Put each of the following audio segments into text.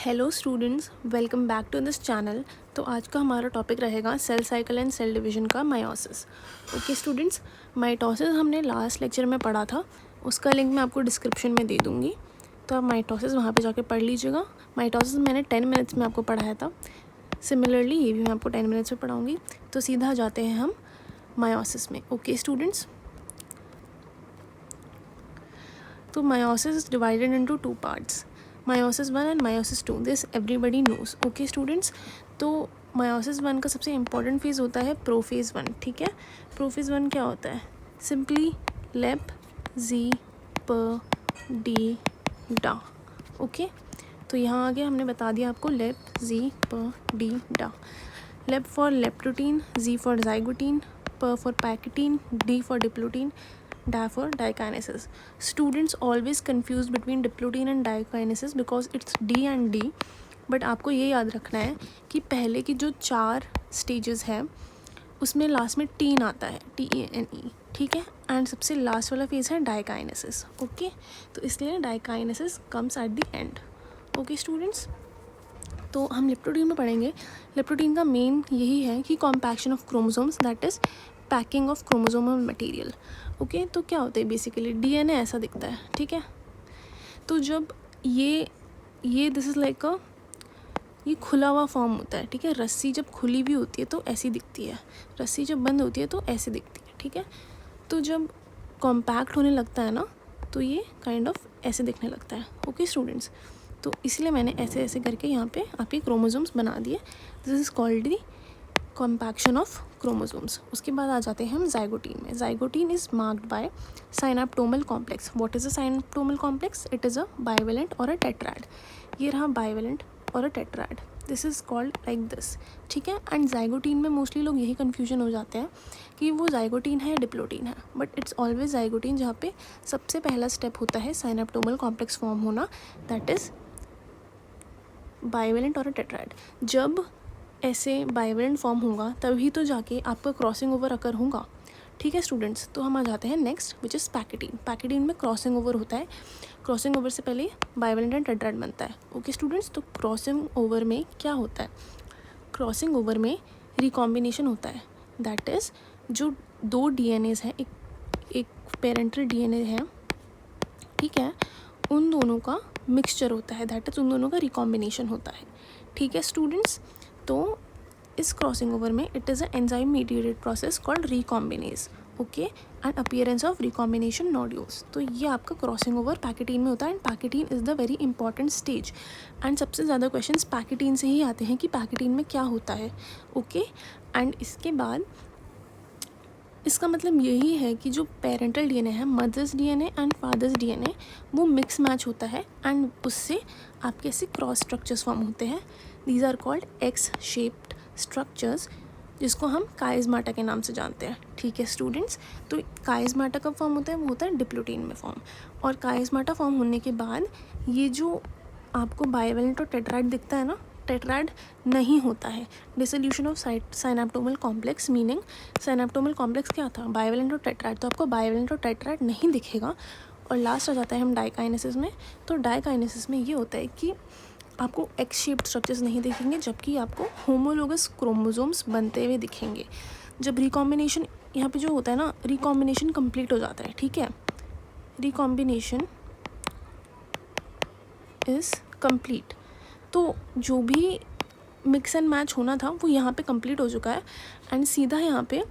Hello students, welcome back to this channel. तो आज का हमारा टॉपिक रहेगा cell cycle and cell division का मायोसिस। ओके स्टूडेंट्स, माइटोसिस हमने लास्ट लेक्चर में पढ़ा था, उसका लिंक मैं आपको डिस्क्रिप्शन में दे दूँगी, तो आप माइटोसिस वहाँ पे जाके पढ़ लीजिएगा। माइटोसिस मैंने 10 मिनट्स में आपको पढ़ाया था, सिमिलरली ये भी मैं आपको 10 मिनट्स में पढ़ाऊँगी। तो सीधा जाते हैं हम मायोसिस में। ओके स्टूडेंट्स, तो meiosis is divided into two parts, meiosis 1 and meiosis 2. This everybody knows. Okay students, तो meiosis 1 का सबसे इम्पॉर्टेंट फेज़ होता है प्रोफेज़ 1. ठीक है, प्रोफेज़ 1 क्या होता है? सिंपली लेप जी प डी डा. ओके, तो यहाँ आगे हमने बता दिया आपको लेप जी प डी डा. लेप फॉर लेप्टोटीन, जी फॉर जाइगोटीन, प for pachytene, D for diplotene, डा for dikinesis. Students always confused between diplotene and dikinesis because it's D and D. But आपको ये याद रखना है कि पहले की जो 4 स्टेजेस है उसमें लास्ट में टीन आता है, TENE. ठीक है, एंड सबसे लास्ट वाला फेज है डाइकाइनेसिस. ओके, तो इसलिए diakinesis comes at the end. Okay students, तो हम लेप्टोटीन में पढ़ेंगे. लेप्टोटीन का मेन यही है कि compaction of chromosomes, that is packing of chromosomal material. Okay, तो क्या होता है बेसिकली DNA ऐसा दिखता है. ठीक है, तो जब ये दिस इज़ लाइक ये खुला हुआ फॉर्म होता है. ठीक है, रस्सी जब खुली भी होती है तो ऐसी दिखती है, रस्सी जब बंद होती है तो ऐसे दिखती है. ठीक है, तो जब कॉम्पैक्ट होने लगता है ना तो ये काइंड ऑफ ऐसे दिखने लगता है. ओके स्टूडेंट्स, तो इसलिए मैंने ऐसे ऐसे करके यहाँ पे आपके क्रोमोसोम्स बना दिए. This is called the compaction of chromosomes. उसके बाद आ जाते हैं हम जाइगोटीन में. Zygotene is marked by synaptonemal complex. What is a synaptonemal complex? It is a bivalent और अ टेट्राड. ये रहा बाइवेलेंट और a tetrad. This is called like this. ठीक है, एंड जाइगोटीन में मोस्टली लोग यही कन्फ्यूजन हो जाते हैं कि वो जाइगोटीन है या डिप्लोटीन है, बट इट्स ऑलवेज जाइगोटीन, जहाँ पे सबसे पहला स्टेप होता है साइनाप्टोमल कॉम्प्लेक्स फॉर्म होना, दैट इज़ बाइवेलेंट और अ टेट्राड. जब ऐसे बाइवेलेंट फॉर्म होगा तभी तो जाके आपका क्रॉसिंग ओवर अकर होगा. ठीक है स्टूडेंट्स, तो हम आ जाते हैं next which is pachytene. Pachytene में क्रॉसिंग ओवर होता है. क्रॉसिंग ओवर से पहले बाइवेलेंट एंड टेट्राड बनता है. ओके स्टूडेंट्स, तो क्रॉसिंग ओवर में क्या होता है? क्रॉसिंग ओवर में रिकॉम्बिनेशन होता है. दैट इज़ जो 2 DNAs हैं, एक पेरेंटल DNA है, ठीक है, उन दोनों का मिक्सचर होता है, दैट इज़ उन दोनों का रिकॉम्बिनेशन होता है. ठीक है स्टूडेंट्स, तो इस क्रॉसिंग ओवर में it is a enzyme mediated process called recombinase. Okay, and appearance of recombination nodules. तो ये आपका क्रॉसिंग ओवर पैकेटीन में होता है, and pachytene is the very important stage. And सबसे ज़्यादा क्वेश्चंस पैकेटीन से ही आते हैं कि पैकेटीन में क्या होता है. ओके, एंड इसके बाद इसका मतलब यही है कि जो पेरेंटल DNA है, mother's DNA and father's DNA, वो मिक्स मैच होता है, एंड उससे आपके ऐसे क्रॉस स्ट्रक्चर्स फॉर्म होते हैं. These are called X shaped structures, जिसको हम काइज़माटा के नाम से जानते हैं. ठीक है स्टूडेंट्स, तो काइज़माटा कब फॉर्म होता है? वो होता है डिप्लोटीन में फॉर्म. और काइज़माटा फॉर्म होने के बाद ये जो आपको बाइवेलेंट और टेट्राड दिखता है ना, टेट्राड नहीं होता है. Dissolution of synaptonemal complex, meaning synaptonemal complex क्या था? बाइवेलेंट और टेट्राड. तो आपको बाइवेलेंट और टेट्राड नहीं दिखेगा. और लास्ट आ जाता है हम डाइकाइनेसिस में. तो डाइकाइनेसिस में ये होता है कि आपको एक्स शेप्ड स्ट्रक्चर्स नहीं दिखेंगे, जबकि आपको होमोलोगस क्रोमोसोम्स बनते हुए दिखेंगे. जब रिकॉम्बिनेशन यहाँ पे जो होता है ना, रिकॉम्बिनेशन कंप्लीट हो जाता है. ठीक है, रिकॉम्बिनेशन इज़ कंप्लीट. तो जो भी मिक्स एंड मैच होना था वो यहाँ पे कंप्लीट हो चुका है, एंड सीधा यहाँ पे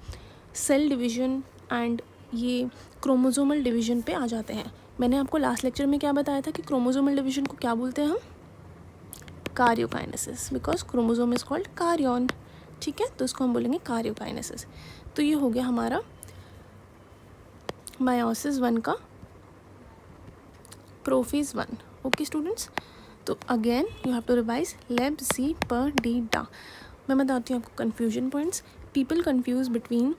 सेल डिवीजन एंड ये क्रोमोसोमल डिवीजन पे आ जाते हैं. मैंने आपको लास्ट लेक्चर में क्या बताया था कि क्रोमोसोमल डिवीजन को क्या बोलते हैं हम? Karyokinesis, because chromosome is called karyon. ठीक है, तो इसको हम बोलेंगे कार्योकाइनेसिस. तो ये हो गया हमारा मायोसिस 1 का प्रोफेज 1. ओके स्टूडेंट्स, तो again you have to revise लेप सी प डी डा. मैं बताती हूँ आपको confusion points. People confuse between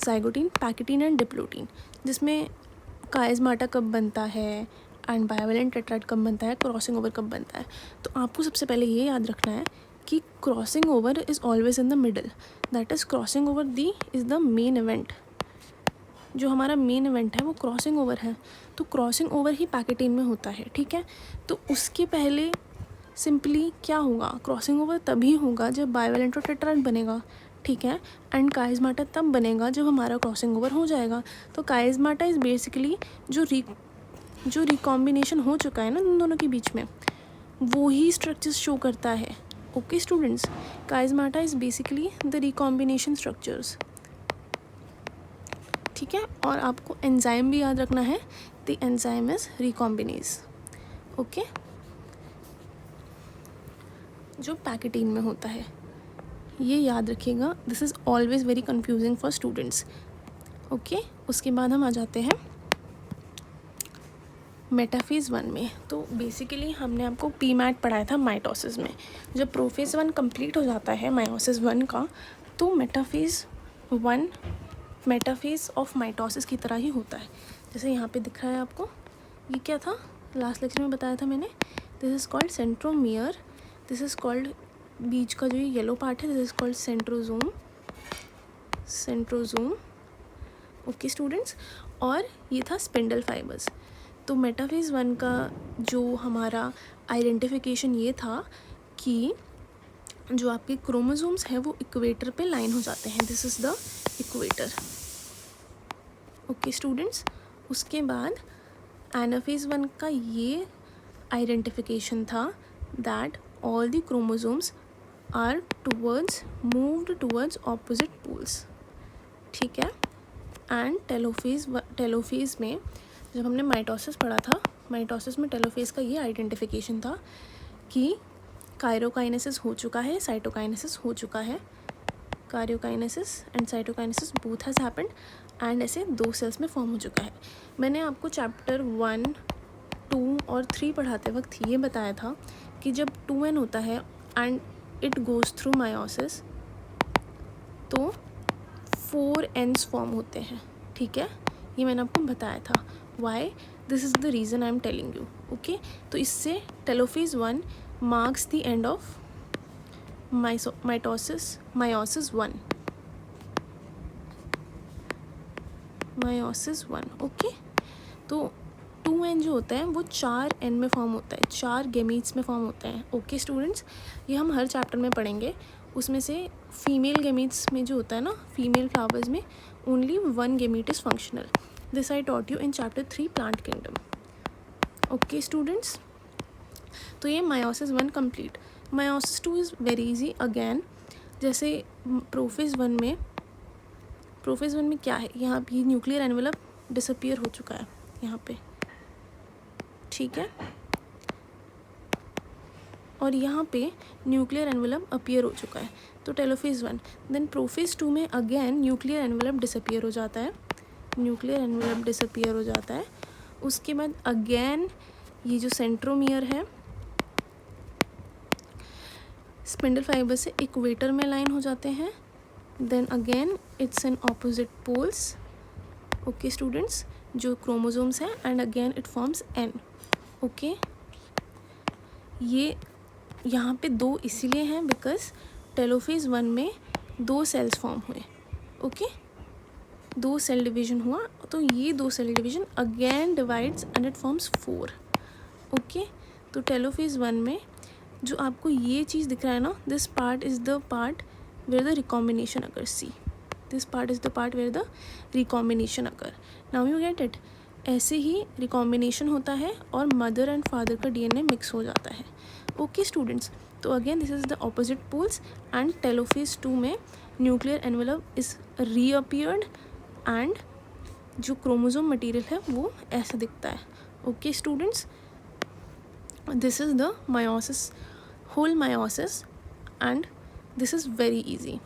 zygotene, pachytene and diplotene, जिसमें काइज़माटा कब बनता है एंड बाइवेलेंट टेट्राड कब बनता है, क्रॉसिंग ओवर कब बनता है. तो आपको सबसे पहले ये याद रखना है कि crossing over is always in the middle. That is crossing over the is the main event. जो हमारा मेन इवेंट है वो क्रॉसिंग ओवर है. तो क्रॉसिंग ओवर ही पैकेटीन में होता है. ठीक है, तो उसके पहले सिंपली क्या होगा, क्रॉसिंग ओवर तभी होगा जब बाइवेलेंट और टेट्राड बनेगा, ठीक है। एंड काइज़माटा तब बनेगा जब हमारा क्रॉसिंग ओवर हो जाएगा। तो काइज़माटा इज़ बेसिकली जो रिकॉम्बिनेशन हो चुका है ना उन दोनों के बीच में, वो ही स्ट्रक्चर्स शो करता है। Okay students, chiasmata is basically the recombination structures, ठीक है। और आपको एंजाइम भी याद रखना है, the enzyme is recombinase, okay, जो पैकेटीन में होता है, ये याद रखिएगा। This is always very confusing for students, okay. उसके बाद हम आ जाते हैं मेटाफेज़ 1 में। तो बेसिकली हमने आपको पीमैट पढ़ाया था माइटोसिस में। जब प्रोफेज़ 1 कंप्लीट हो जाता है मायोसिस 1 का, तो मेटाफेज़ 1 मेटाफेज़ ऑफ माइटोसिस की तरह ही होता है। जैसे यहाँ पे दिख रहा है आपको, ये क्या था, लास्ट लेक्चर में बताया था मैंने, this is called centromere, this is called, बीच का जो ये येलो पार्ट है, this is called centrosome, okay students. और ये था स्पिंडल फाइबर्स। तो मेटाफेज़ 1 का जो हमारा आइडेंटिफिकेशन ये था कि जो आपके क्रोमोसोम्स हैं वो इक्वेटर पे लाइन हो जाते हैं, this is the equator, okay students. उसके बाद एनाफेज़ 1 का ये आइडेंटिफिकेशन था that all the chromosomes are moved towards opposite poles, ठीक है। एंड टेलोफेज़ में जब हमने माइटोसिस पढ़ा था, माइटोसिस में टेलोफेज़ का ये आइडेंटिफिकेशन था कि काइरोकाइनेसिस हो चुका है, साइटोकाइनेसिस हो चुका है, karyokinesis and cytokinesis both has happened, and ऐसे 2 सेल्स में फॉर्म हो चुका है। मैंने आपको चैप्टर 1, 2 और 3 पढ़ाते वक्त ये बताया था कि जब 2n होता है and it goes through meiosis तो 4n's फॉर्म होते हैं, ठीक है। ये मैंने आपको बताया था। Why, this is the reason I am telling you, okay. तो इससे telophase 1 marks the end of meiosis 1, okay. तो 2n जो होता है वो 4n में फॉर्म होता है, 4 गेमीट्स में फॉर्म होता है, ओके स्टूडेंट्स। ये हम हर चैप्टर में पढ़ेंगे। उसमें से फीमेल गेमीट्स में जो होता है ना, फीमेल फ्लावर्स में only 1 gamete is functional, this I taught you in chapter 3 plant kingdom, okay students. तो ये meiosis 1 complete. Meiosis 2 is very easy again. जैसे प्रोफेज़ 1 में क्या है, यहाँ पे न्यूक्लियर एनवेलप डिसअपियर हो चुका है यहाँ पे, ठीक है। और यहाँ पे न्यूक्लियर एनवेलप अपीयर हो चुका है, तो टेलोफेज़ 1। देन प्रोफेज़ 2 में अगेन न्यूक्लियर एनवेलप डिसअपियर हो जाता है, उसके बाद अगेन ये जो सेंट्रोमियर है स्पिंडल फाइबर से इक्वेटर में लाइन हो जाते हैं, then again it's in opposite poles, okay students, जो क्रोमोसोम्स हैं, and again it forms n, okay. ये यहाँ पे 2 इसीलिए हैं बिकॉज टेलोफेज़ 1 में 2 सेल्स फॉर्म हुए, ओके, 2 सेल डिवीजन हुआ, तो ये 2 cell division again divides and it forms 4, okay. तो टेलोफेज़ 1 में जो आपको ये चीज़ दिख रहा है ना, this part is the part where the recombination occur, see this part is the part where the recombination occur, now you get it. ऐसे ही रिकॉम्बिनेशन होता है और मदर एंड फादर का DNA मिक्स हो जाता है, ओके स्टूडेंट्स। तो again this is the opposite poles and telophase 2 में nuclear envelope is reappeared and जो क्रोमोसोम मटेरियल है वो ऐसा दिखता है, okay students. This is the meiosis, whole meiosis, and this is very easy.